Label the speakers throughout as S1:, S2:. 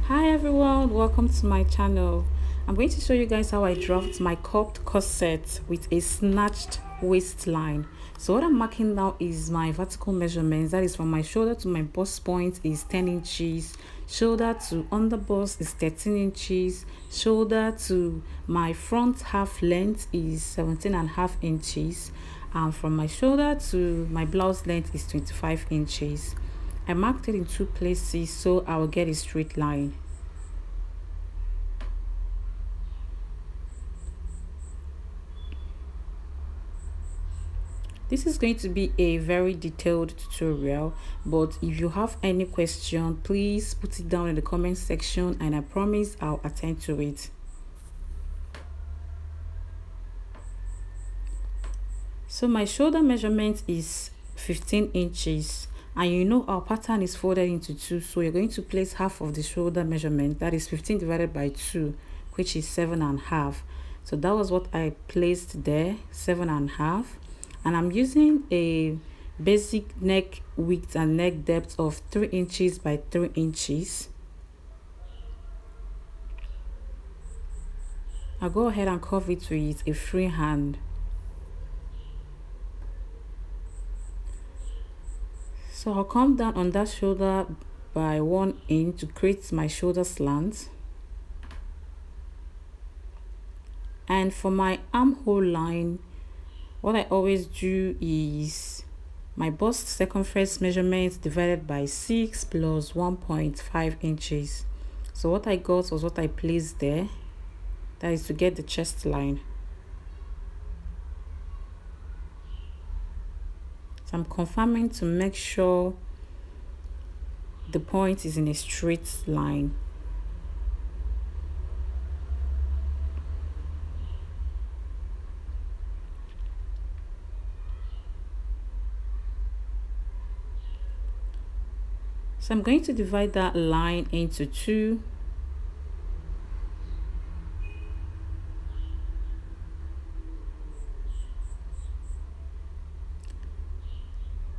S1: Hi everyone, welcome to my channel. I'm going to show you guys how I draft my cupped corset with a snatched waistline. So what I'm marking now is my vertical measurements. That is from my shoulder to my bust point is 10 inches, shoulder to under bust is 13 inches, shoulder to my front half length is 17.5 inches, and from my shoulder to my blouse length is 25 inches. I marked it in two places so I will get a straight line. This is going to be a very detailed tutorial, but if you have any question, please put it down in the comment section and I promise I'll attend to it. So my shoulder measurement is 15 inches, and you know our pattern is folded into two, so you're going to place half of the shoulder measurement, that is 15 divided by 2, which is 7.5. So that was what I placed there, 7.5. And I'm using a basic neck width and neck depth of 3 inches by 3 inches. I'll go ahead and curve it with a free hand. So I'll come down on that shoulder by 1 inch to create my shoulder slant. And for my armhole line, what I always do is my bust circumference measurement divided by 6 plus 1.5 inches. So what I got was what I placed there. That is to get the chest line. So I'm confirming to make sure the point is in a straight line. So I'm going to divide that line into two.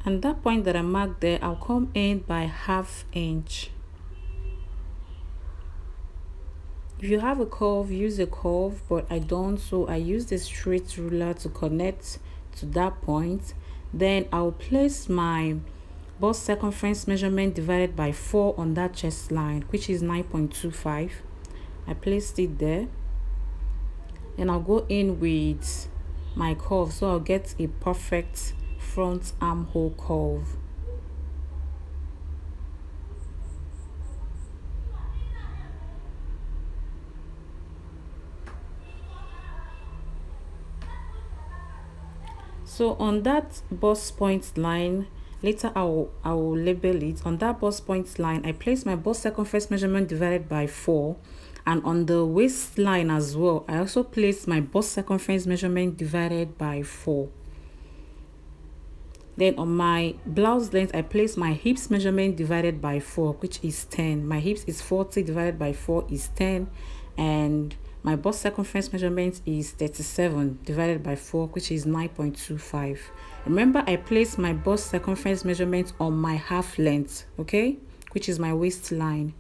S1: And that point that I marked there, I'll come in by 1/2 inch. If you have a curve, use a curve, but I don't, so I use the straight ruler to connect to that point. Then I'll place my bust circumference measurement divided by 4 on that chest line, which is 9.25. I placed it there. Then I'll go in with my curve, so I'll get a perfect front armhole curve. So on that bust point line, later I will label it. On that bust point line, I place my bust circumference measurement divided by 4, and on the waistline as well, I also place my bust circumference measurement divided by 4. Then on my blouse length, I place my hips measurement divided by 4, which is 10. My hips is 40 divided by 4 is 10, and my bust circumference measurement is 37 divided by 4, which is 9.25. Remember, I placed my bust circumference measurement on my half length, okay, which is my waistline.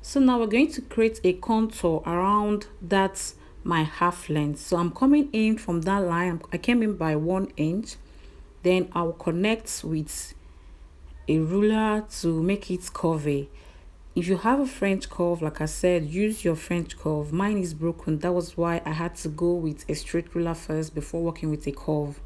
S1: So now we're going to create a contour around that my half length. So I'm coming in from that line. I came in by 1 inch. Then I'll connect with a ruler to make it curvy. If you have a French curve, like I said, use your French curve. Mine is broken. That was why I had to go with a straight ruler first before working with a curve.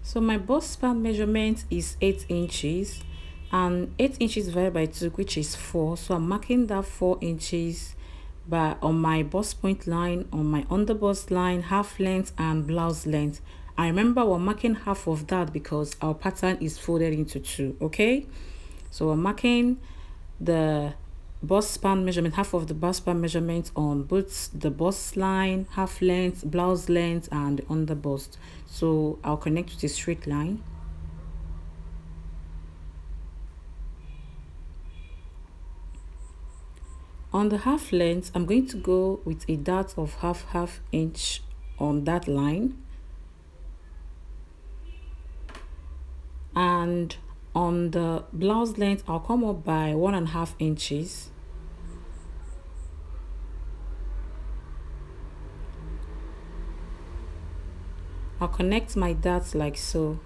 S1: So my bust span measurement is 8 inches, and 8 inches divided by 2, which is 4. So I'm marking that 4 inches but on my bust point line, on my underbust line, half length and blouse length. I remember we're marking half of that because our pattern is folded into two. Okay, so we're marking the bust span measurement, half of the bust span measurement on both the bust line, half length, blouse length and underbust. So I'll connect with a straight line. On the half length, I'm going to go with a dart of half inch on that line, and on the blouse length I'll come up by 1.5 inches. I'll connect my darts like so.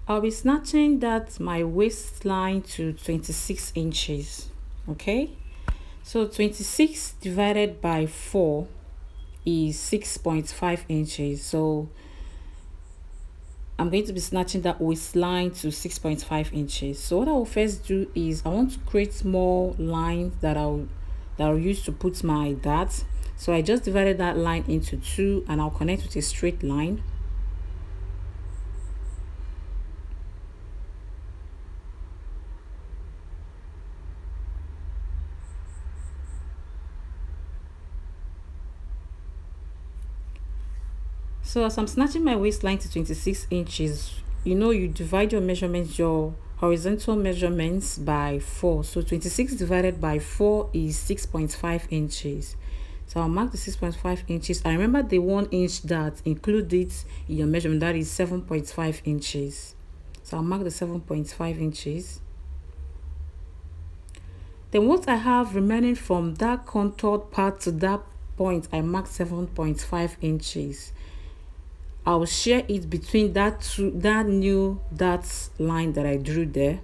S1: I'll be snatching that my waistline to 26 inches. Okay, so 26 divided by 4 is 6.5 inches. So I'm going to be snatching that waistline to 6.5 inches. So what I will first do is I want to create more lines that I'll use to put my darts. So I just divided that line into two and I'll connect with a straight line. So as I'm snatching my waistline to 26 inches, you know, you divide your measurements, your horizontal measurements by 4. So 26 divided by 4 is 6.5 inches. So I'll mark the 6.5 inches. I remember the 1 inch dart, include it in your measurement, that is 7.5 inches. So I'll mark the 7.5 inches. Then what I have remaining from that contoured part to that point, I marked 7.5 inches. I'll share it between that new dart line that I drew there.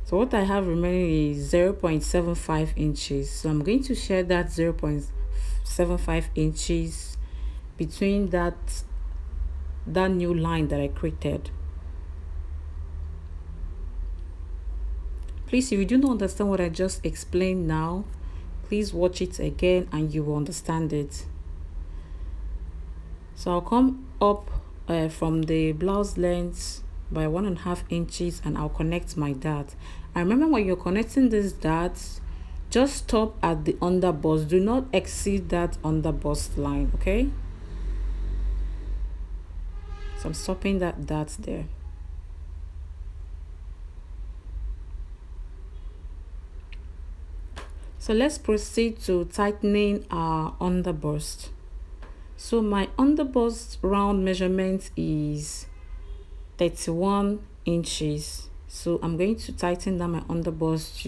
S1: So what I have remaining is 0.75 inches. So I'm going to share that 0.75 inches between that new line that I created. Please, if you do not understand what I just explained now, please watch it again and you will understand it. So I'll come up from the blouse length by 1.5 inches and I'll connect my dart. I remember when you're connecting this dart, just stop at the underbust. Do not exceed that underbust line, okay? So I'm stopping that dart there. So let's proceed to tightening our underbust. So my underbust round measurement is 31 inches. So I'm going to tighten down my underbust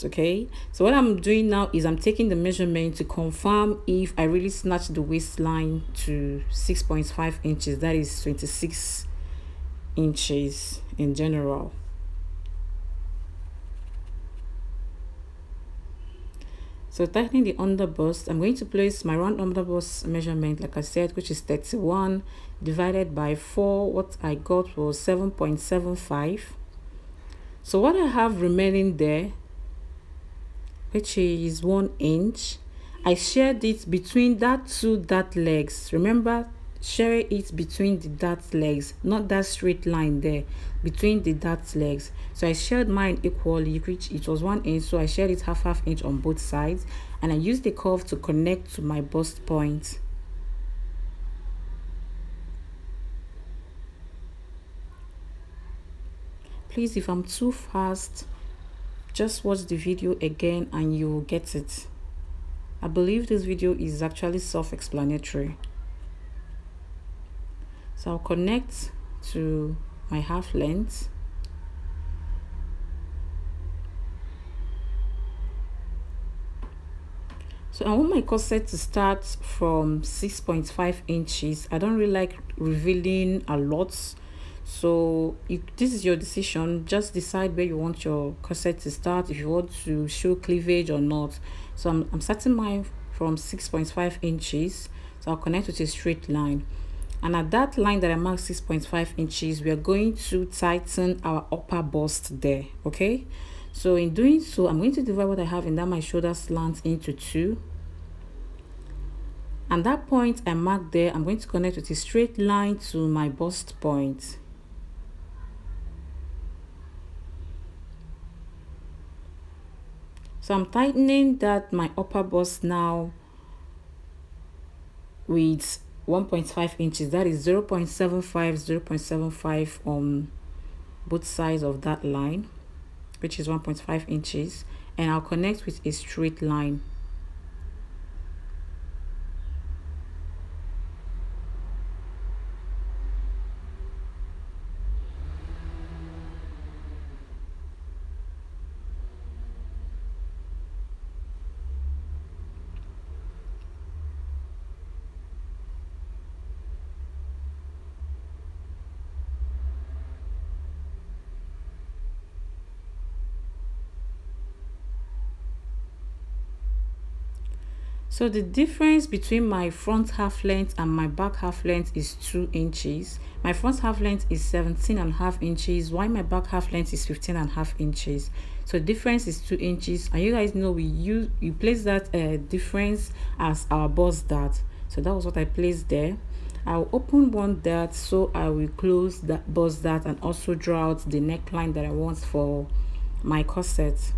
S1: okay? So what I'm doing now is I'm taking the measurement to confirm if I really snatch the waistline to 6.5 inches, that is 26 inches in general. So tightening the underbust, I'm going to place my round underbust measurement, like I said, which is 31 divided by 4. What I got was 7.75. So what I have remaining there, which is 1 inch, I shared it between that two dart legs. Remember, share it between the dart legs, not that straight line there, between the dart legs. So I shared mine equally, which it was 1 inch, so I shared it half inch on both sides, and I used the curve to connect to my bust point. Please, if I'm too fast, just watch the video again and you will get it. I believe this video is actually self-explanatory. So I'll connect to my half length. So I want my corset to start from 6.5 inches. I don't really like revealing a lot. So this is your decision. Just decide where you want your corset to start, if you want to show cleavage or not. So I'm starting mine from 6.5 inches. So I'll connect with a straight line. And at that line that I marked 6.5 inches, we are going to tighten our upper bust there, okay? So in doing so, I'm going to divide what I have in that my shoulder slant into 2. And that point I marked there, I'm going to connect with a straight line to my bust point. So I'm tightening that my upper bust now with 1.5 inches. That is 0.75 on both sides of that line, which is 1.5 inches, and I'll connect with a straight line. So the difference between my front half length and my back half length is 2 inches. My front half length is 17.5 inches, while my back half length is 15.5 inches. So the difference is 2 inches, and you guys know we place that difference as our bust dart. So that was what I placed there. I'll open one dart, so I will close that bust dart and also draw out the neckline that I want for my corset.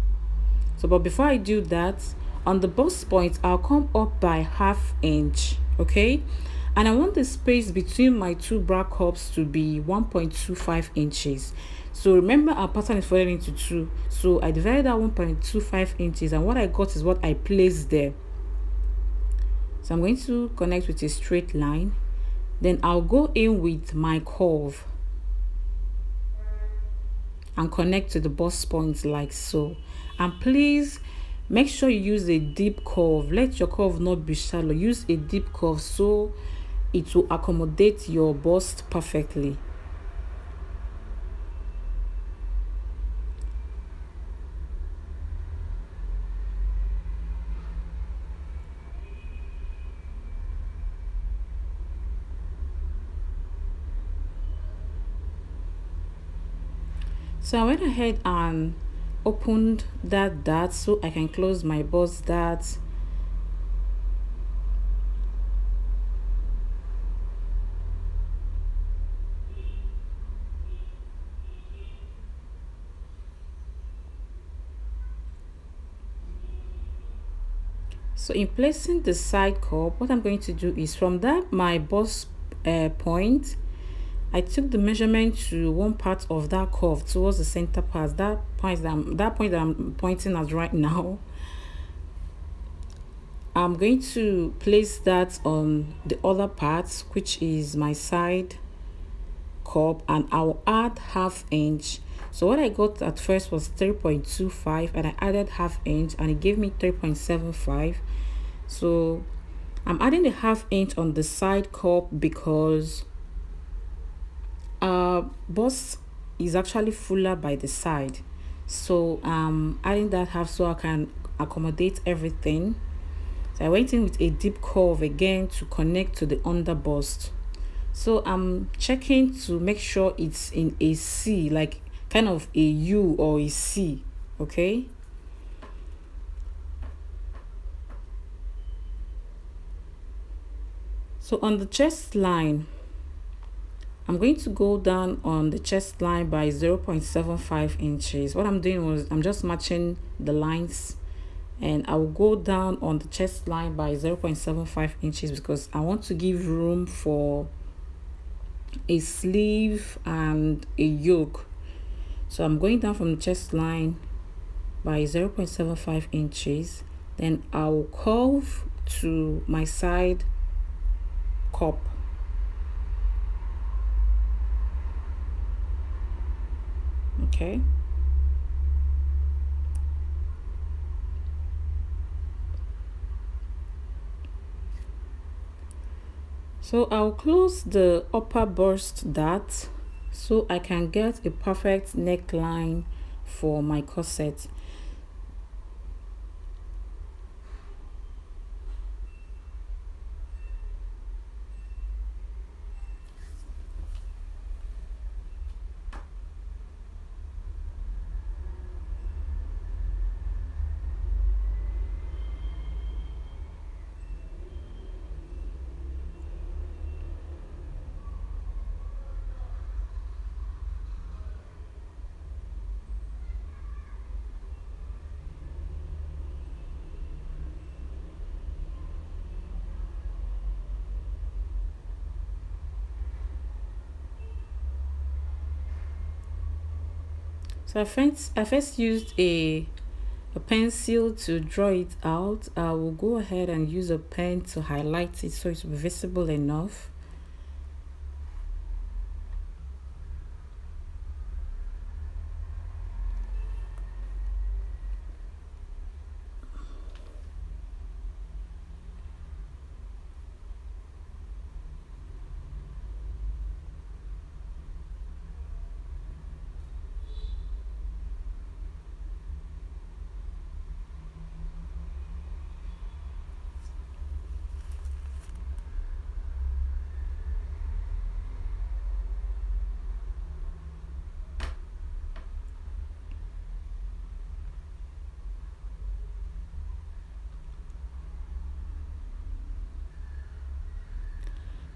S1: So but before I do that, on the bust point, I'll come up by ½ inch, okay? And I want the space between my two bra cups to be 1.25 inches. So remember, our pattern is folded into 2. So I divided that 1.25 inches, and what I got is what I placed there. So I'm going to connect with a straight line. Then I'll go in with my curve and connect to the bust point like so. And please make sure you use a deep curve. Let your curve not be shallow. Use a deep curve so it will accommodate your bust perfectly. So I went ahead and opened that dart so I can close my bust dart. So in placing the side cup, what I'm going to do is from that my bust point, I took the measurement to one part of that curve towards the center part, that point that I'm pointing at right now. I'm going to place that on the other part, which is my side cup, and I'll add ½ inch. So what I got at first was 3.25, and I added ½ inch, and it gave me 3.75. So I'm adding a ½ inch on the side cup because bust is actually fuller by the side. So adding that half so I can accommodate everything. So I went in with a deep curve again to connect to the under bust. So I'm checking to make sure it's in a C, like kind of a U or a C, okay? So on the chest line, I'm going to go down on the chest line by 0.75 inches. What I'm doing was I'm just matching the lines, and I will go down on the chest line by 0.75 inches because I want to give room for a sleeve and a yoke. So I'm going down from the chest line by 0.75 inches. Then I'll curve to my side cup. Okay. So I'll close the upper bust dart so I can get a perfect neckline for my corset. So I first used a pencil to draw it out. I will go ahead and use a pen to highlight it so it's visible enough.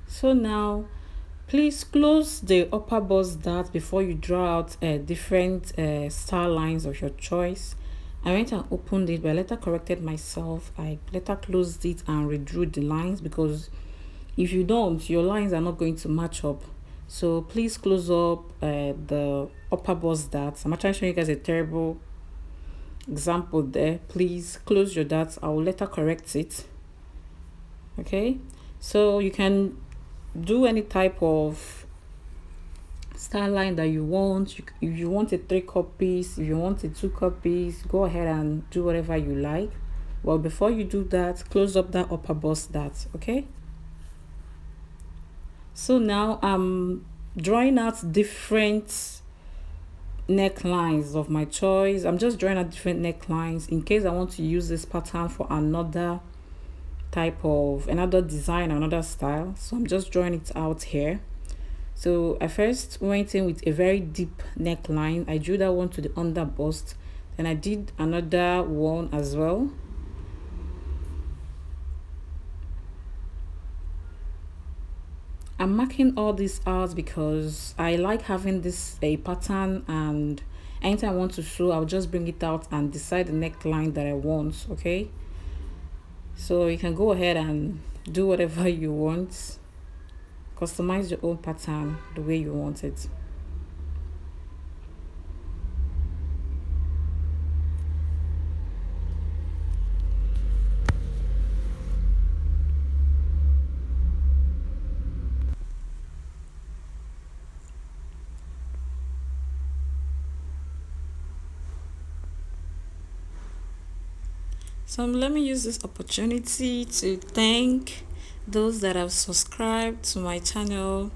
S1: So now please close the upper bust dart before you draw out different star lines of your choice. I went and opened it, but I later corrected myself. I later closed it and redrew the lines, because if you don't, your lines are not going to match up. So please close up the upper bust darts. I'm actually showing you guys a terrible example there. Please close your darts. I will later correct it. Okay, so you can do any type of star line that you want. If you want a 3-cup piece, if you want a 2-cup piece, go ahead and do whatever you like. Well, before you do that, close up that upper bust dart. Okay, so now I'm drawing out different necklines of my choice. I'm just drawing out different necklines in case I want to use this pattern for another type of another design, another style. So I'm just drawing it out here. So I first went in with a very deep neckline. I drew that one to the under bust, then I did another one as well. I'm marking all this out because I like having this a pattern, and anytime I want to sew, I'll just bring it out and decide the neckline that I want. Okay, so you can go ahead and do whatever you want, customize your own pattern the way you want it. So let me use this opportunity to thank those that have subscribed to my channel,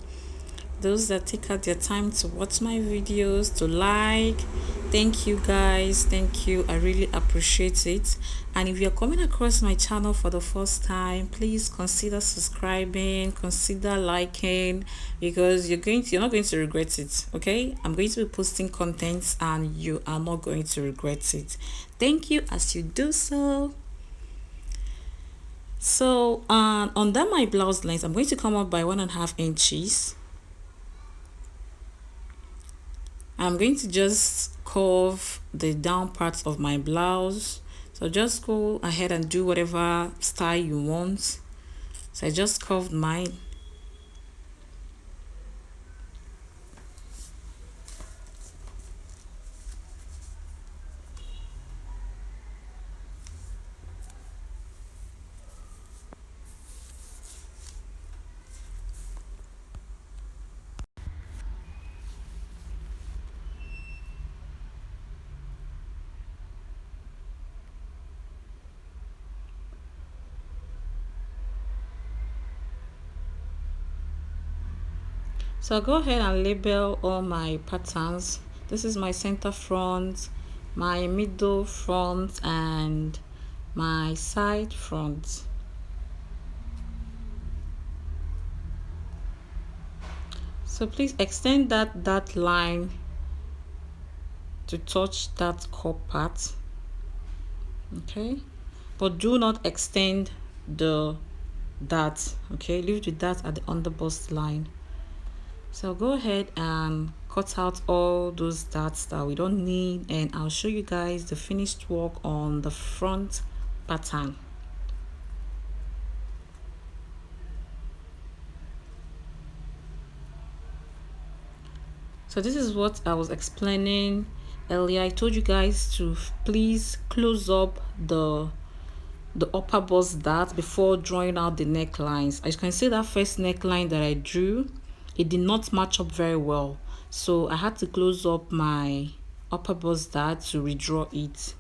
S1: those that take out their time to watch my videos, to like. Thank you guys, thank you, I really appreciate it. And if you're coming across my channel for the first time, please consider subscribing, consider liking, because you're not going to regret it. Okay, I'm going to be posting contents and you are not going to regret it. Thank you as you do so. So under my blouse length, I'm going to come up by 1.5 inches. I'm going to just curve the down parts of my blouse. So just go ahead and do whatever style you want. So I just curved mine. So I'll go ahead and label all my patterns. This is my center front, my middle front, and my side front. So please extend that line to touch that cup part, okay, but do not extend the dart, okay, leave the dart at the underbust line. So go ahead and cut out all those darts that we don't need, and I'll show you guys the finished work on the front pattern. So this is what I was explaining earlier. I told you guys to please close up the upper bust dart before drawing out the necklines. As you can see, that first neckline that I drew, it did not match up very well, so I had to close up my upper bust dart to redraw it.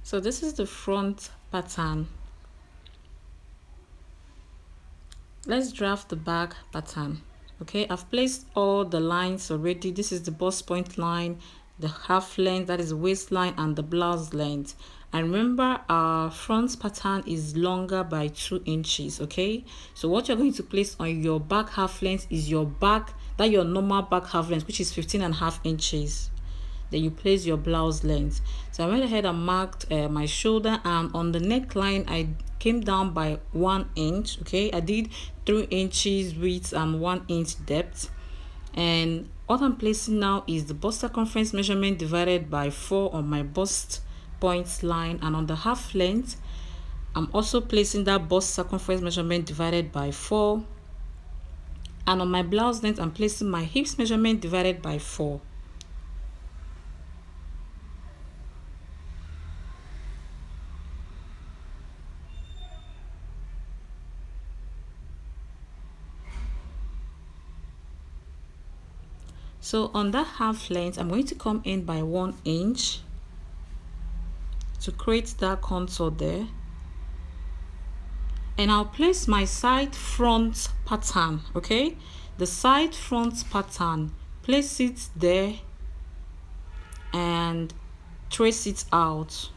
S1: So this is the front pattern. Let's draft the back pattern. Okay, I've placed all the lines already. This is the bust point line, the half length, that is waistline, and the blouse length. And remember, our front pattern is longer by 2 inches. Okay, so what you're going to place on your back half length is your normal back half length, which is 15.5 inches. Then you place your blouse length. So I went ahead and marked my shoulder, and on the neckline I came down by 1 inch. Okay, I did 3 inches width and 1 inch depth. And what I'm placing now is the bust circumference measurement divided by 4 on my bust points line, and on the half length I'm also placing that bust circumference measurement divided by 4, and on my blouse length I'm placing my hips measurement divided by 4. So on that half length, I'm going to come in by 1 inch to create that contour there. And I'll place my side front pattern, okay? The side front pattern, place it there and trace it out.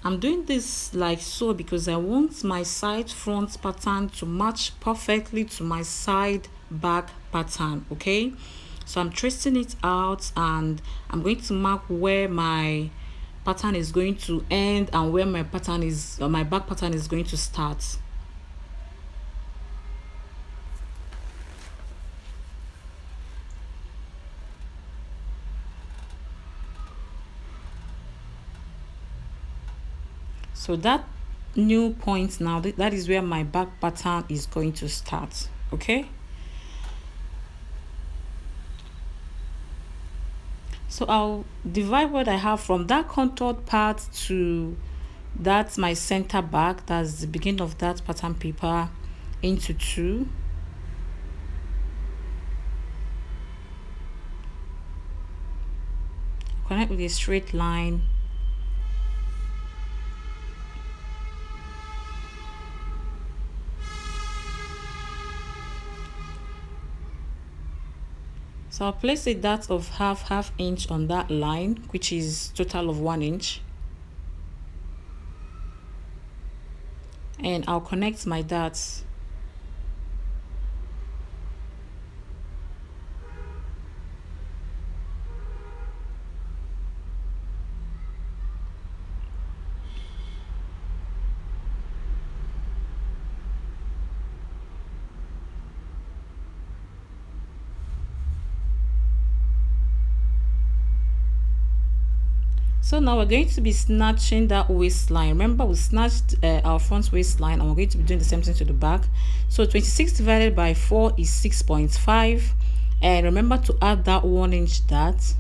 S1: I'm doing this like so because I want my side front pattern to match perfectly to my side back pattern, okay? So I'm tracing it out, and I'm going to mark where my pattern is going to end and where my pattern is, my back pattern is going to start. So that new point now, that is where my back pattern is going to start, okay? So I'll divide what I have from that contoured part to that's my center back, that's the beginning of that pattern paper, into 2. Connect with a straight line. So I'll place a dart of half inch on that line, which is total of 1 inch. And I'll connect my darts. So now we're going to be snatching that waistline. Remember, we snatched our front waistline, and we're going to be doing the same thing to the back. So 26 divided by 4 is 6.5. And remember to add that 1 inch dart.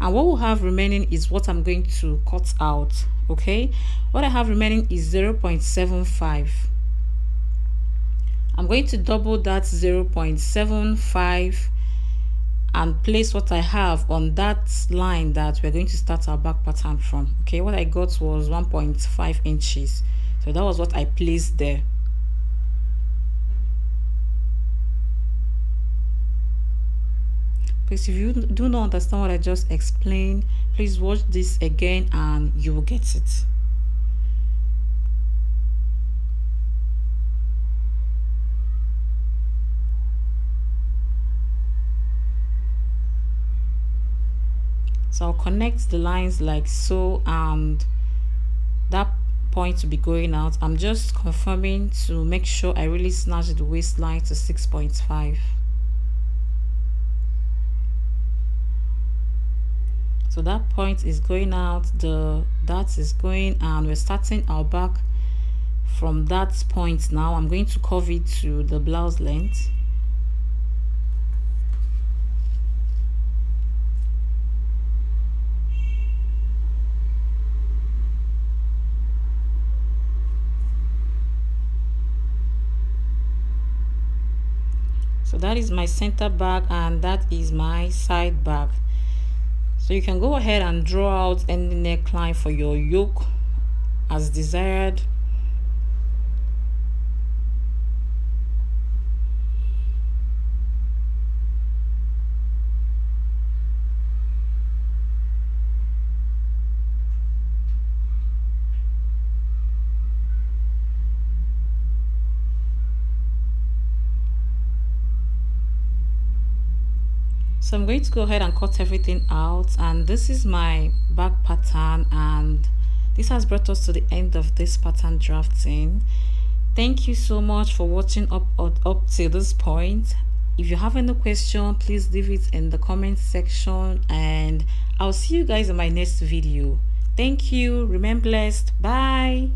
S1: and what we'll have remaining is what I'm going to cut out. Okay, what I have remaining is 0.75. I'm going to double that 0.75 and place what I have on that line that we're going to start our back pattern from. Okay, what I got was 1.5 inches, so that was what I placed there. Please, if you do not understand what I just explained, please watch this again and you will get it. So I'll connect the lines like so, and that point to be going out. I'm just confirming to make sure I really snatch the waistline to 6.5. So that point is going out, that is going, and we're starting our back from that point. Now I'm going to curve it to the blouse length. So that is my center back and that is my side back. So you can go ahead and draw out any neckline for your yoke as desired. So I'm going to go ahead and cut everything out, and this is my back pattern, and this has brought us to the end of this pattern drafting. Thank you so much for watching up to this point. If you have any question, please leave it in the comment section, and I'll see you guys in my next video. Thank you. Remain blessed. Bye.